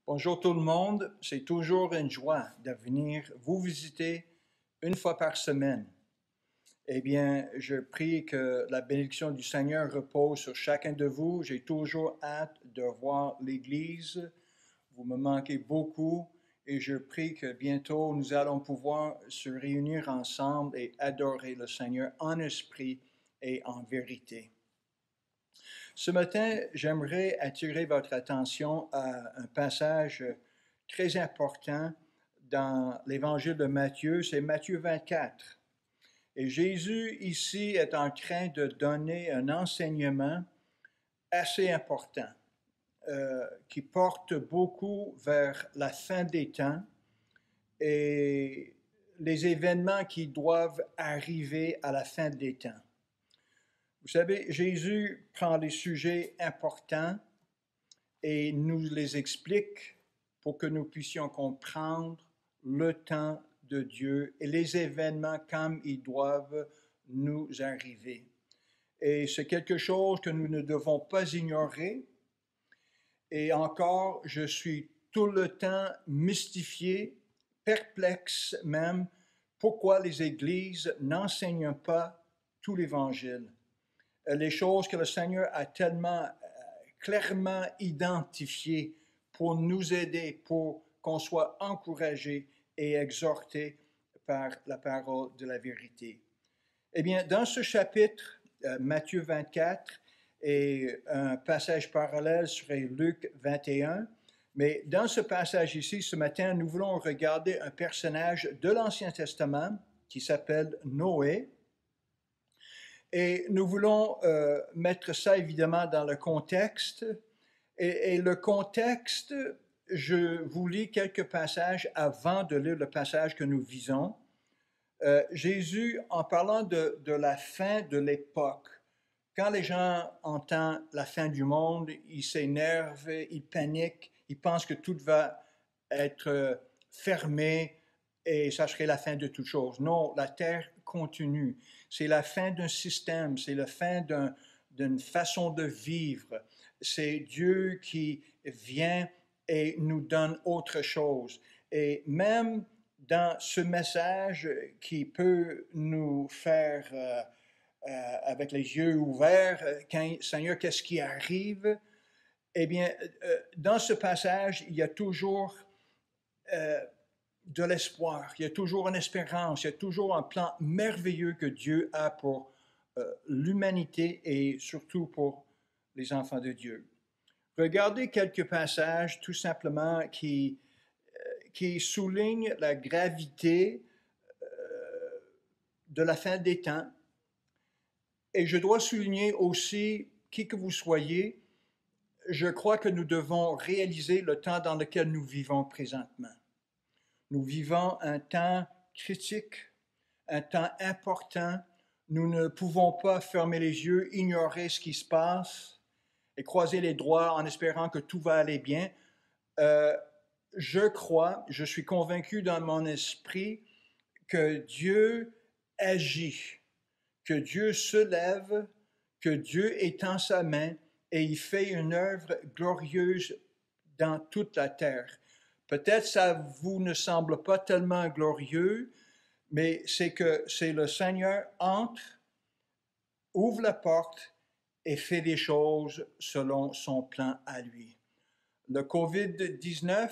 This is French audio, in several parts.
Bonjour tout le monde, c'est toujours une joie de venir vous visiter une fois par semaine. Eh bien, je prie que la bénédiction du Seigneur repose sur chacun de vous. J'ai toujours hâte de voir l'Église. Vous me manquez beaucoup et je prie que bientôt nous allons pouvoir se réunir ensemble et adorer le Seigneur en esprit et en vérité. Ce matin, j'aimerais attirer votre attention à un passage très important dans l'Évangile de Matthieu, c'est Matthieu 24. Et Jésus ici est en train de donner un enseignement assez important qui porte beaucoup vers la fin des temps et les événements qui doivent arriver à la fin des temps. Vous savez, Jésus prend les sujets importants et nous les explique pour que nous puissions comprendre le temps de Dieu et les événements comme ils doivent nous arriver. Et c'est quelque chose que nous ne devons pas ignorer. Et encore, je suis tout le temps mystifié, perplexe même, pourquoi les églises n'enseignent pas tout l'Évangile. Les choses que le Seigneur a tellement clairement identifiées pour nous aider, pour qu'on soit encouragé et exhorté par la parole de la vérité. Eh bien, dans ce chapitre, Matthieu 24, et un passage parallèle serait Luc 21, mais dans ce passage ici, ce matin, nous voulons regarder un personnage de l'Ancien Testament qui s'appelle Noé. Et nous voulons mettre ça évidemment dans le contexte. Et le contexte, je vous lis quelques passages avant de lire le passage que nous visons. Jésus, en parlant de la fin de l'époque, quand les gens entendent la fin du monde, ils s'énervent, ils paniquent, ils pensent que tout va être fermé et ça serait la fin de toute chose. Non, la terre continue. C'est la fin d'un système, c'est la fin d'une façon de vivre. C'est Dieu qui vient et nous donne autre chose. Et même dans ce message qui peut nous faire, avec les yeux ouverts, Seigneur, qu'est-ce qui arrive? Eh bien, dans ce passage, il y a toujours de l'espoir, il y a toujours une espérance, il y a toujours un plan merveilleux que Dieu a pour l'humanité et surtout pour les enfants de Dieu. Regardez quelques passages tout simplement qui soulignent la gravité de la fin des temps. Et je dois souligner aussi, qui que vous soyez, je crois que nous devons réaliser le temps dans lequel nous vivons présentement. Nous vivons un temps critique, un temps important. Nous ne pouvons pas fermer les yeux, ignorer ce qui se passe et croiser les doigts en espérant que tout va aller bien. Je suis convaincu dans mon esprit que Dieu agit, que Dieu se lève, que Dieu étend sa main et il fait une œuvre glorieuse dans toute la terre. Peut-être ça vous ne semble pas tellement glorieux, mais c'est que c'est le Seigneur entre, ouvre la porte et fait des choses selon son plan à lui. Le COVID-19,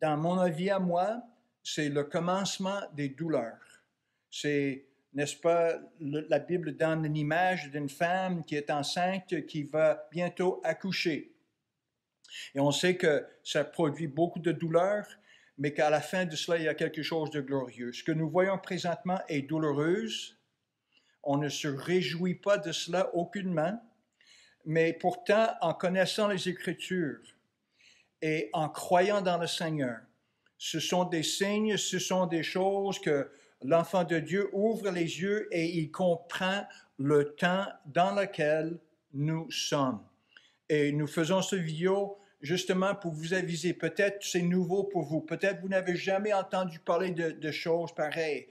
dans mon avis à moi, c'est le commencement des douleurs. C'est, n'est-ce pas, la Bible donne une image d'une femme qui est enceinte, qui va bientôt accoucher. Et on sait que ça produit beaucoup de douleurs, mais qu'à la fin de cela, il y a quelque chose de glorieux. Ce que nous voyons présentement est douloureuse. On ne se réjouit pas de cela aucunement, mais pourtant, en connaissant les Écritures et en croyant dans le Seigneur, ce sont des signes, ce sont des choses que l'enfant de Dieu ouvre les yeux et il comprend le temps dans lequel nous sommes. Et nous faisons ce vidéo justement pour vous aviser. Peut-être c'est nouveau pour vous, peut-être vous n'avez jamais entendu parler de choses pareilles,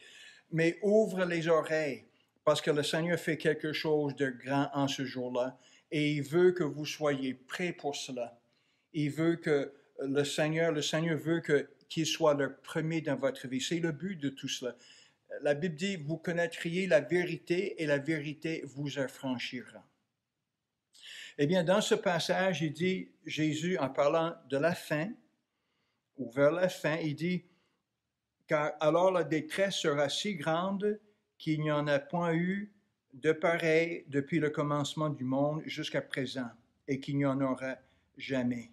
mais ouvre les oreilles parce que le Seigneur fait quelque chose de grand en ce jour-là et il veut que vous soyez prêts pour cela. Il veut que le Seigneur veut qu'il soit le premier dans votre vie. C'est le but de tout cela. La Bible dit, vous connaîtriez la vérité et la vérité vous affranchira. Eh bien, dans ce passage, il dit, Jésus, en parlant de la fin, ou vers la fin, il dit, car alors la détresse sera si grande qu'il n'y en a point eu de pareil depuis le commencement du monde jusqu'à présent, et qu'il n'y en aura jamais.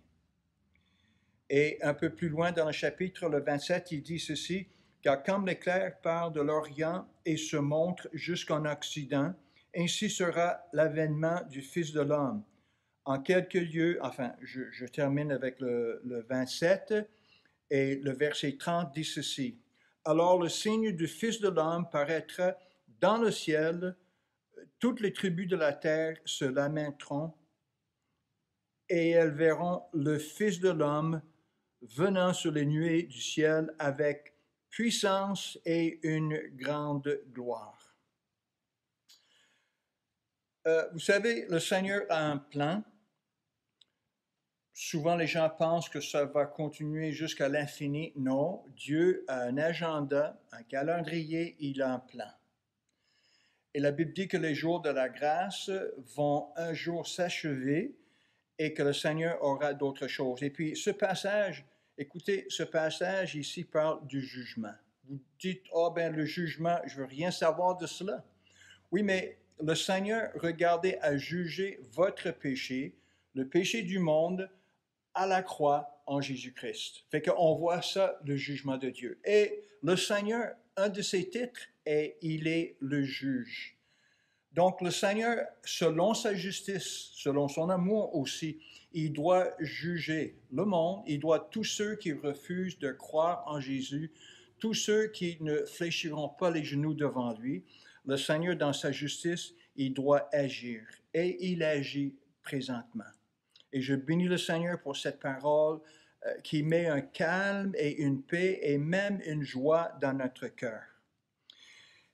Et un peu plus loin dans le chapitre, le 27, il dit ceci, car comme l'éclair part de l'Orient et se montre jusqu'en Occident, ainsi sera l'avènement du Fils de l'homme. En quelques lieux, enfin, je termine avec le 27, et le verset 30 dit ceci. Alors le signe du Fils de l'homme paraîtra dans le ciel, toutes les tribus de la terre se lamenteront, et elles verront le Fils de l'homme venant sur les nuées du ciel avec puissance et une grande gloire. Vous savez, le Seigneur a un plan. Souvent, les gens pensent que ça va continuer jusqu'à l'infini. Non, Dieu a un agenda, un calendrier, il a un plan. Et la Bible dit que les jours de la grâce vont un jour s'achever et que le Seigneur aura d'autres choses. Et puis, ce passage, écoutez, ce passage ici parle du jugement. Vous dites, oh ben le jugement, je veux rien savoir de cela. Oui, mais le Seigneur, regardez, a jugé votre péché, le péché du monde, à la croix en Jésus-Christ. Fait qu'on voit ça, le jugement de Dieu. Et le Seigneur, un de ses titres est « Il est le juge ». Donc le Seigneur, selon sa justice, selon son amour aussi, il doit juger le monde, il doit tous ceux qui refusent de croire en Jésus, tous ceux qui ne fléchiront pas les genoux devant lui. Le Seigneur, dans sa justice, il doit agir et il agit présentement. Et je bénis le Seigneur pour cette parole qui met un calme et une paix et même une joie dans notre cœur.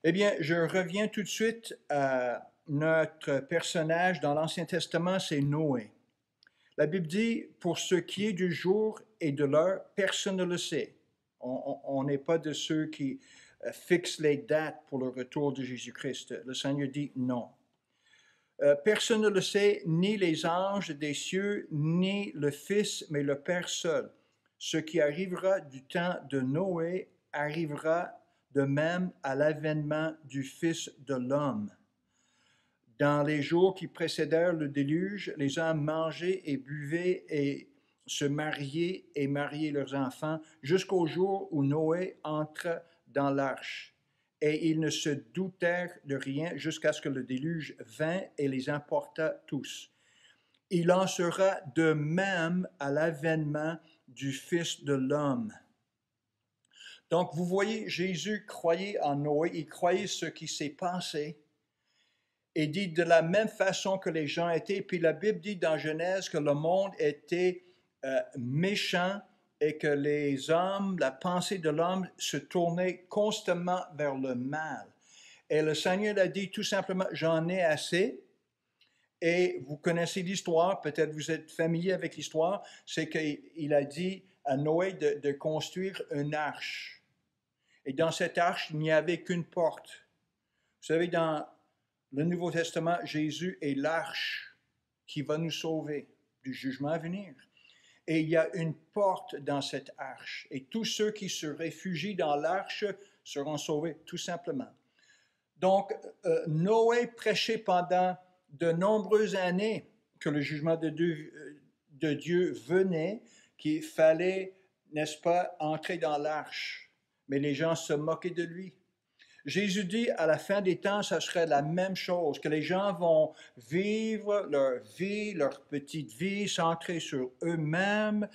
Eh bien, je reviens tout de suite à notre personnage dans l'Ancien Testament, c'est Noé. La Bible dit, pour ce qui est du jour et de l'heure, personne ne le sait. On n'est pas de ceux qui fixent les dates pour le retour de Jésus-Christ. Le Seigneur dit non. Personne ne le sait, ni les anges des cieux, ni le Fils, mais le Père seul. Ce qui arrivera du temps de Noé arrivera de même à l'avènement du Fils de l'homme. Dans les jours qui précédèrent le déluge, les hommes mangeaient et buvaient et se mariaient et mariaient leurs enfants jusqu'au jour où Noé entra dans l'arche. Et ils ne se doutèrent de rien jusqu'à ce que le déluge vint et les emporta tous. Il en sera de même à l'avènement du Fils de l'homme. Donc, vous voyez, Jésus croyait en Noé, il croyait ce qui s'est passé, et dit de la même façon que les gens étaient. Puis la Bible dit dans Genèse que le monde était méchant et que les hommes, la pensée de l'homme se tournait constamment vers le mal. Et le Seigneur a dit tout simplement, j'en ai assez. Et vous connaissez l'histoire, peut-être vous êtes familier avec l'histoire, c'est qu'il a dit à Noé de construire une arche. Et dans cette arche, il n'y avait qu'une porte. Vous savez, dans le Nouveau Testament, Jésus est l'arche qui va nous sauver du jugement à venir. Et il y a une porte dans cette arche. Et tous ceux qui se réfugient dans l'arche seront sauvés, tout simplement. Donc, Noé prêchait pendant de nombreuses années que le jugement de Dieu venait, qu'il fallait, n'est-ce pas, entrer dans l'arche. Mais les gens se moquaient de lui. Jésus dit, à la fin des temps, ça serait la même chose, que les gens vont vivre leur vie, leur petite vie, centrée sur eux-mêmes,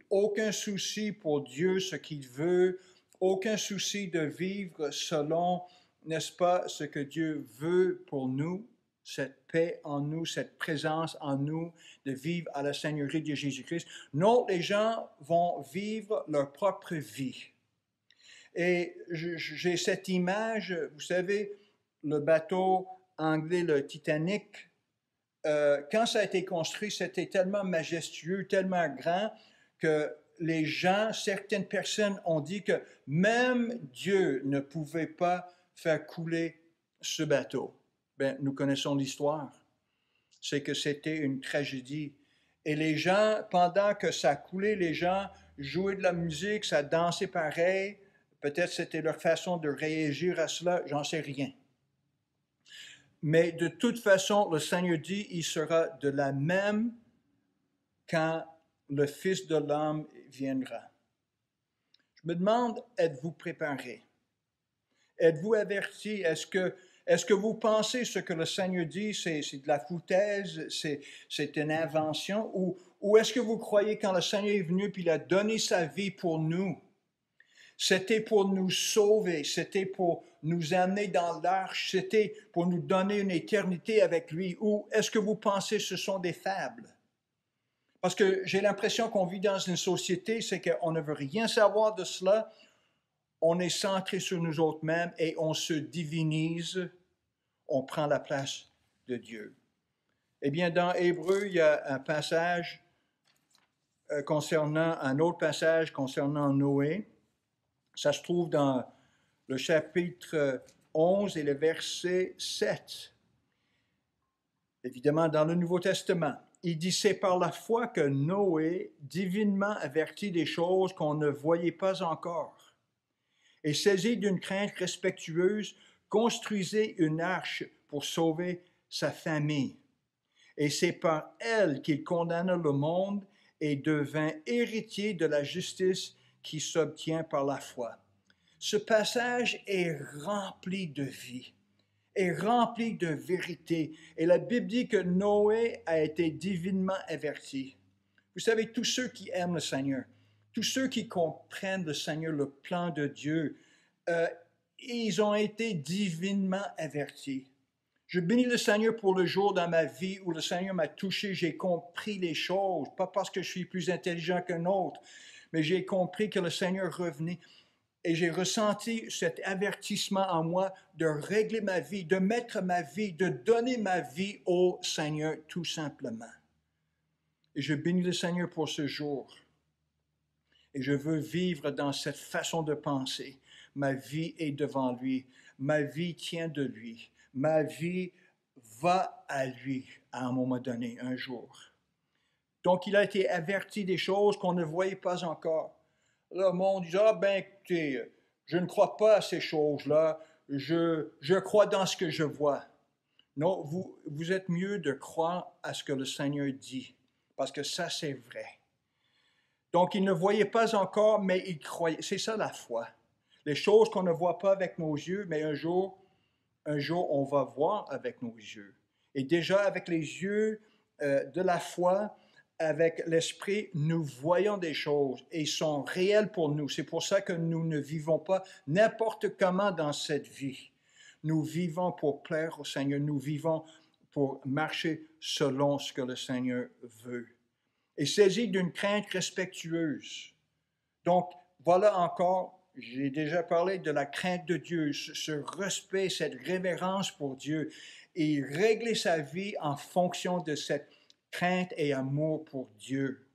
aucun souci pour Dieu, ce qu'il veut, aucun souci de vivre selon, n'est-ce pas, ce que Dieu veut pour nous, cette paix en nous, cette présence en nous, de vivre à la Seigneurie de Jésus-Christ. Non, les gens vont vivre leur propre vie. Et j'ai cette image, vous savez, le bateau anglais, le Titanic, quand ça a été construit, c'était tellement majestueux, tellement grand, que les gens, certaines personnes ont dit que même Dieu ne pouvait pas faire couler ce bateau. Ben, nous connaissons l'histoire. C'est que c'était une tragédie. Et les gens, pendant que ça coulait, les gens jouaient de la musique, ça dansait pareil. Peut-être c'était leur façon de réagir à cela, j'en sais rien. Mais de toute façon, le Seigneur dit, il sera de la même quand le Fils de l'homme viendra. Je me demande, êtes-vous préparé? Êtes-vous averti? Est-ce que vous pensez ce que le Seigneur dit, c'est de la foutaise, c'est une invention? Ou est-ce que vous croyez quand le Seigneur est venu puis il a donné sa vie pour nous, c'était pour nous sauver, c'était pour nous amener dans l'arche, c'était pour nous donner une éternité avec lui? Ou est-ce que vous pensez que ce sont des fables? Parce que j'ai l'impression qu'on vit dans une société, c'est qu'on ne veut rien savoir de cela, on est centré sur nous autres mêmes et on se divinise, on prend la place de Dieu. Eh bien, dans Hébreu, il y a un passage un autre passage concernant Noé. Ça se trouve dans le chapitre 11 et le verset 7. Évidemment, dans le Nouveau Testament. Il dit, c'est par la foi que Noé, divinement averti des choses qu'on ne voyait pas encore, et saisi d'une crainte respectueuse, construisait une arche pour sauver sa famille. Et c'est par elle qu'il condamna le monde et devint héritier de la justice qui s'obtient par la foi. Ce passage est rempli de vie, est rempli de vérité. Et la Bible dit que Noé a été divinement averti. Vous savez, tous ceux qui aiment le Seigneur, tous ceux qui comprennent le Seigneur, le plan de Dieu, ils ont été divinement avertis. Je bénis le Seigneur pour le jour dans ma vie où le Seigneur m'a touché, j'ai compris les choses, pas parce que je suis plus intelligent qu'un autre, mais j'ai compris que le Seigneur revenait. Et j'ai ressenti cet avertissement en moi de régler ma vie, de mettre ma vie, de donner ma vie au Seigneur tout simplement. Et je bénis le Seigneur pour ce jour. Et je veux vivre dans cette façon de penser. Ma vie est devant lui. Ma vie tient de lui. Ma vie va à lui à un moment donné, un jour. Donc, il a été averti des choses qu'on ne voyait pas encore. Le monde dit, ah ben écoutez, je ne crois pas à ces choses-là, je crois dans ce que je vois. Non, vous êtes mieux de croire à ce que le Seigneur dit, parce que ça c'est vrai. Donc, il ne voyait pas encore, mais il croyait. C'est ça la foi. Les choses qu'on ne voit pas avec nos yeux, mais un jour, on va voir avec nos yeux. Et déjà, avec les yeux de la foi, avec l'esprit, nous voyons des choses et sont réelles pour nous. C'est pour ça que nous ne vivons pas n'importe comment dans cette vie. Nous vivons pour plaire au Seigneur. Nous vivons pour marcher selon ce que le Seigneur veut. Et saisi d'une crainte respectueuse. Donc, voilà encore, j'ai déjà parlé de la crainte de Dieu, ce respect, cette révérence pour Dieu, et régler sa vie en fonction de cette crainte et amour pour Dieu.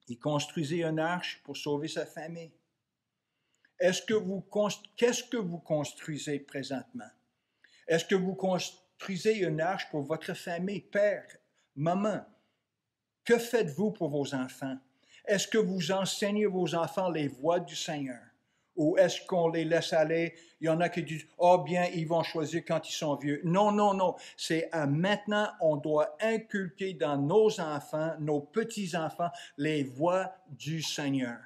Il construisait une arche pour sauver sa famille. Qu'est-ce que vous construisez présentement? Est-ce que vous construisez une arche pour votre famille, père, maman? Que faites-vous pour vos enfants? Est-ce que vous enseignez vos enfants les voies du Seigneur? Ou est-ce qu'on les laisse aller? Il y en a qui disent, oh bien, ils vont choisir quand ils sont vieux. Non, non, non. C'est à maintenant, on doit inculquer dans nos enfants, nos petits-enfants, les voies du Seigneur.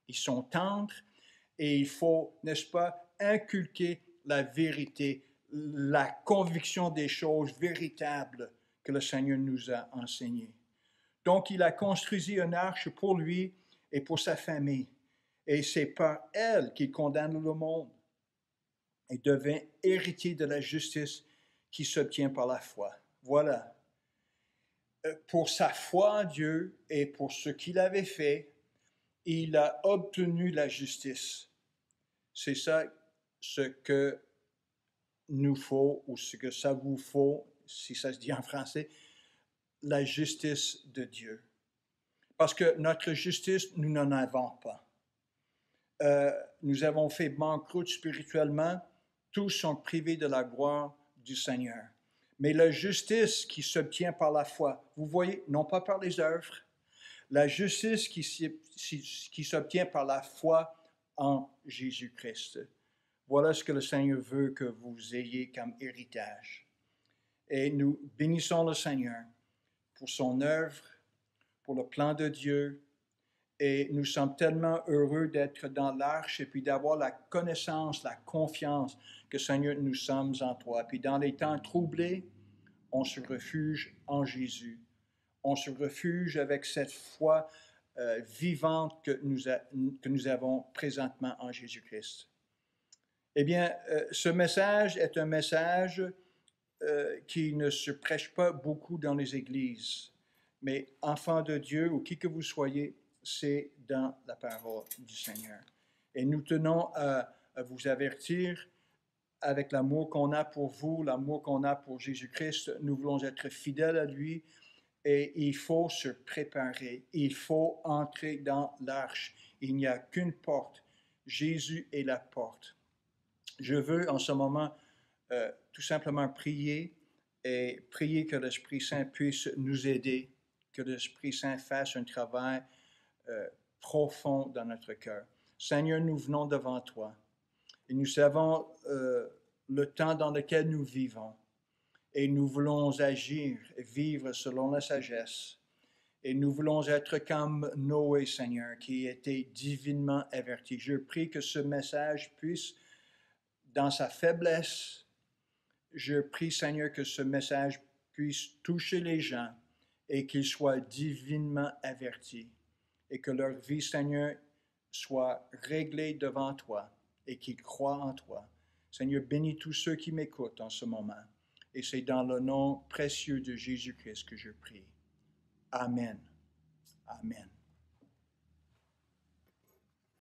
Ils sont tendres et il faut, n'est-ce pas, inculquer la vérité, la conviction des choses véritables que le Seigneur nous a enseignées. Donc, il a construit une arche pour lui et pour sa famille. Et c'est par elle qu'il condamne le monde et devient héritier de la justice qui s'obtient par la foi. Voilà. Pour sa foi en Dieu et pour ce qu'il avait fait, il a obtenu la justice. C'est ça ce que nous faut, ou ce que ça vous faut, si ça se dit en français, la justice de Dieu. Parce que notre justice, nous n'en avons pas. Nous avons fait banqueroute spirituellement. Tous sont privés de la gloire du Seigneur. Mais la justice qui s'obtient par la foi, vous voyez, non pas par les œuvres, la justice qui s'obtient par la foi en Jésus-Christ. Voilà ce que le Seigneur veut que vous ayez comme héritage. Et nous bénissons le Seigneur pour son œuvre, pour le plan de Dieu. Et nous sommes tellement heureux d'être dans l'arche et puis d'avoir la connaissance, la confiance que Seigneur, nous sommes en toi. Puis dans les temps troublés, on se refuge en Jésus. On se refuge avec cette foi vivante que nous avons présentement en Jésus-Christ. Eh bien, ce message est un message qui ne se prêche pas beaucoup dans les églises. Mais enfant de Dieu, ou qui que vous soyez, c'est dans la parole du Seigneur. Et nous tenons à vous avertir avec l'amour qu'on a pour vous, l'amour qu'on a pour Jésus-Christ. Nous voulons être fidèles à lui et il faut se préparer. Il faut entrer dans l'arche. Il n'y a qu'une porte. Jésus est la porte. Je veux en ce moment tout simplement prier et prier que l'Esprit Saint puisse nous aider, que l'Esprit Saint fasse un travail profond dans notre cœur. Seigneur, nous venons devant toi et nous savons le temps dans lequel nous vivons et nous voulons agir et vivre selon la sagesse. Et nous voulons être comme Noé, Seigneur, qui était divinement averti. Je prie que ce message puisse, dans sa faiblesse, je prie, Seigneur, que ce message puisse toucher les gens et qu'ils soient divinement avertis et que leur vie, Seigneur, soit réglée devant toi et qu'ils croient en toi. Seigneur, bénis tous ceux qui m'écoutent en ce moment. Et c'est dans le nom précieux de Jésus-Christ que je prie. Amen. Amen.